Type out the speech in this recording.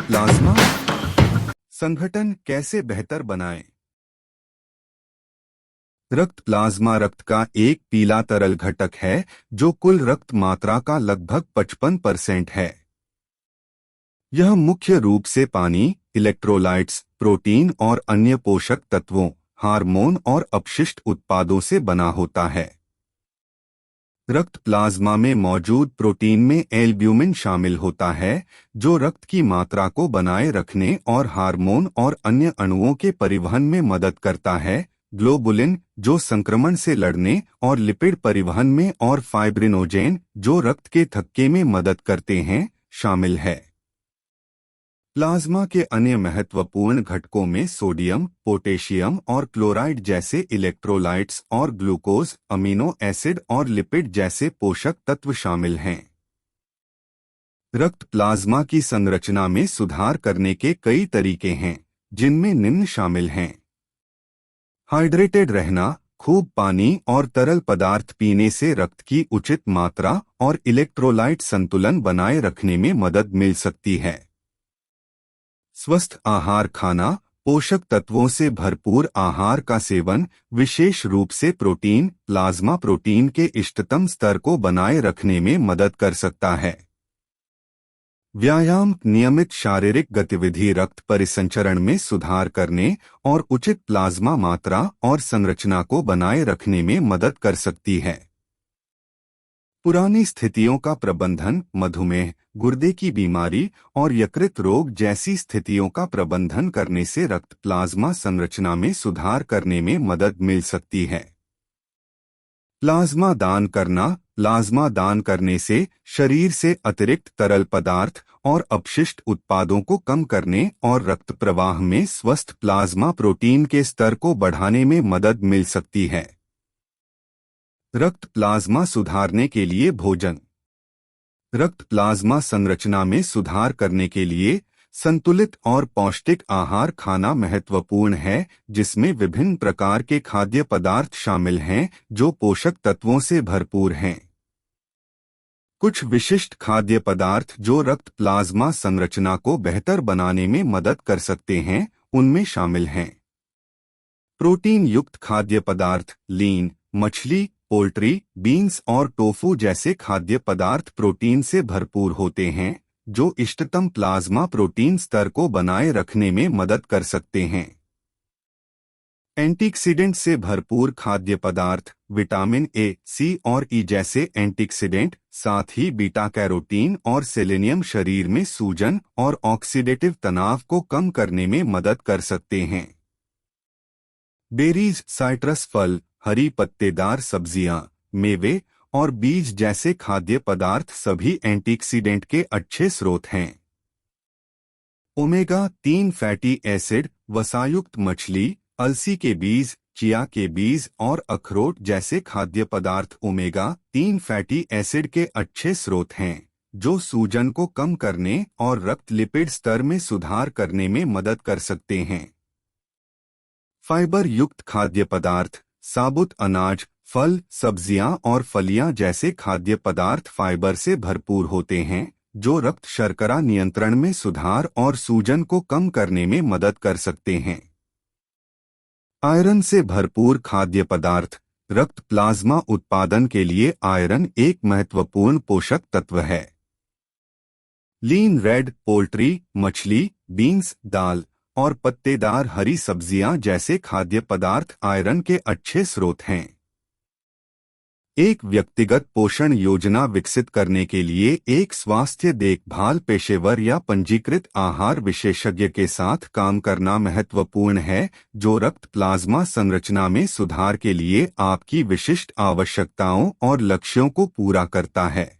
Plasma संगठन कैसे बेहतर बनाएं? रक्त प्लाज्मा रक्त का एक पीला तरल घटक है जो कुल रक्त मात्रा का लगभग 55% है। यह मुख्य रूप से पानी, इलेक्ट्रोलाइट्स, प्रोटीन और अन्य पोषक तत्वों, हार्मोन और अपशिष्ट उत्पादों से बना होता है। रक्त प्लाज्मा में मौजूद प्रोटीन में एल्ब्यूमिन शामिल होता है जो रक्त की मात्रा को बनाए रखने और हार्मोन और अन्य अणुओं के परिवहन में मदद करता है। ग्लोबुलिन जो संक्रमण से लड़ने और लिपिड परिवहन में और फाइब्रिनोजेन जो रक्त के थक्के में मदद करते हैं शामिल है। प्लाज्मा के अन्य महत्वपूर्ण घटकों में सोडियम, पोटेशियम और क्लोराइड जैसे इलेक्ट्रोलाइट्स और ग्लूकोज, अमीनो एसिड और लिपिड जैसे पोषक तत्व शामिल हैं। रक्त प्लाज्मा की संरचना में सुधार करने के कई तरीके हैं, जिनमें निम्न शामिल हैं। हाइड्रेटेड रहना, खूब पानी और तरल पदार्थ पीने से रक्त की उचित मात्रा और इलेक्ट्रोलाइट संतुलन बनाए रखने में मदद मिल सकती है। स्वस्थ आहार खाना, पोषक तत्वों से भरपूर आहार का सेवन, विशेष रूप से प्रोटीन, प्लाज्मा प्रोटीन के इष्टतम स्तर को बनाए रखने में मदद कर सकता है। व्यायाम, नियमित शारीरिक गतिविधि रक्त परिसंचरण में सुधार करने और उचित प्लाज्मा मात्रा और संरचना को बनाए रखने में मदद कर सकती है। पुरानी स्थितियों का प्रबंधन, मधुमेह, गुर्दे की बीमारी और यकृत रोग जैसी स्थितियों का प्रबंधन करने से रक्त प्लाज्मा संरचना में सुधार करने में मदद मिल सकती है। प्लाज्मा दान करना, प्लाज्मा दान करने से शरीर से अतिरिक्त तरल पदार्थ और अपशिष्ट उत्पादों को कम करने और रक्त प्रवाह में स्वस्थ प्लाज्मा प्रोटीन के स्तर को बढ़ाने में मदद मिल सकती है। रक्त प्लाज्मा सुधारने के लिए भोजन। रक्त प्लाज्मा संरचना में सुधार करने के लिए संतुलित और पौष्टिक आहार खाना महत्वपूर्ण है, जिसमें विभिन्न प्रकार के खाद्य पदार्थ शामिल हैं जो पोषक तत्वों से भरपूर हैं। कुछ विशिष्ट खाद्य पदार्थ जो रक्त प्लाज्मा संरचना को बेहतर बनाने में मदद कर सकते हैं उनमें शामिल हैं। प्रोटीन युक्त खाद्य पदार्थ, लीन, मछली, पोल्ट्री, बीन्स और टोफू जैसे खाद्य पदार्थ प्रोटीन से भरपूर होते हैं जो इष्टतम प्लाज्मा प्रोटीन स्तर को बनाए रखने में मदद कर सकते हैं। एंटीऑक्सीडेंट से भरपूर खाद्य पदार्थ, विटामिन ए, सी और ई जैसे एंटीऑक्सीडेंट, साथ ही बीटा कैरोटीन और सेलेनियम शरीर में सूजन और ऑक्सीडेटिव तनाव को कम करने में मदद कर सकते हैं। बेरीज, साइट्रस फल, हरी पत्तेदार सब्जियां, मेवे और बीज जैसे खाद्य पदार्थ सभी एंटीऑक्सीडेंट के अच्छे स्रोत हैं। ओमेगा 3 फैटी एसिड, वसायुक्त मछली, अलसी के बीज, चिया के बीज और अखरोट जैसे खाद्य पदार्थ ओमेगा 3 फैटी एसिड के अच्छे स्रोत हैं, जो सूजन को कम करने और रक्त लिपिड स्तर में सुधार करने में मदद कर सकते हैं। फाइबर युक्त खाद्य पदार्थ, साबुत अनाज, फल, सब्जियां और फलियां जैसे खाद्य पदार्थ फाइबर से भरपूर होते हैं, जो रक्त शर्करा नियंत्रण में सुधार और सूजन को कम करने में मदद कर सकते हैं। आयरन से भरपूर खाद्य पदार्थ, रक्त प्लाज्मा उत्पादन के लिए आयरन एक महत्वपूर्ण पोषक तत्व है। लीन रेड, पोल्ट्री, मछली, बीन्स, दाल और पत्तेदार हरी सब्जियां जैसे खाद्य पदार्थ आयरन के अच्छे स्रोत हैं। एक व्यक्तिगत पोषण योजना विकसित करने के लिए एक स्वास्थ्य देखभाल पेशेवर या पंजीकृत आहार विशेषज्ञ के साथ काम करना महत्वपूर्ण है, जो रक्त प्लाज्मा संरचना में सुधार के लिए आपकी विशिष्ट आवश्यकताओं और लक्ष्यों को पूरा करता है।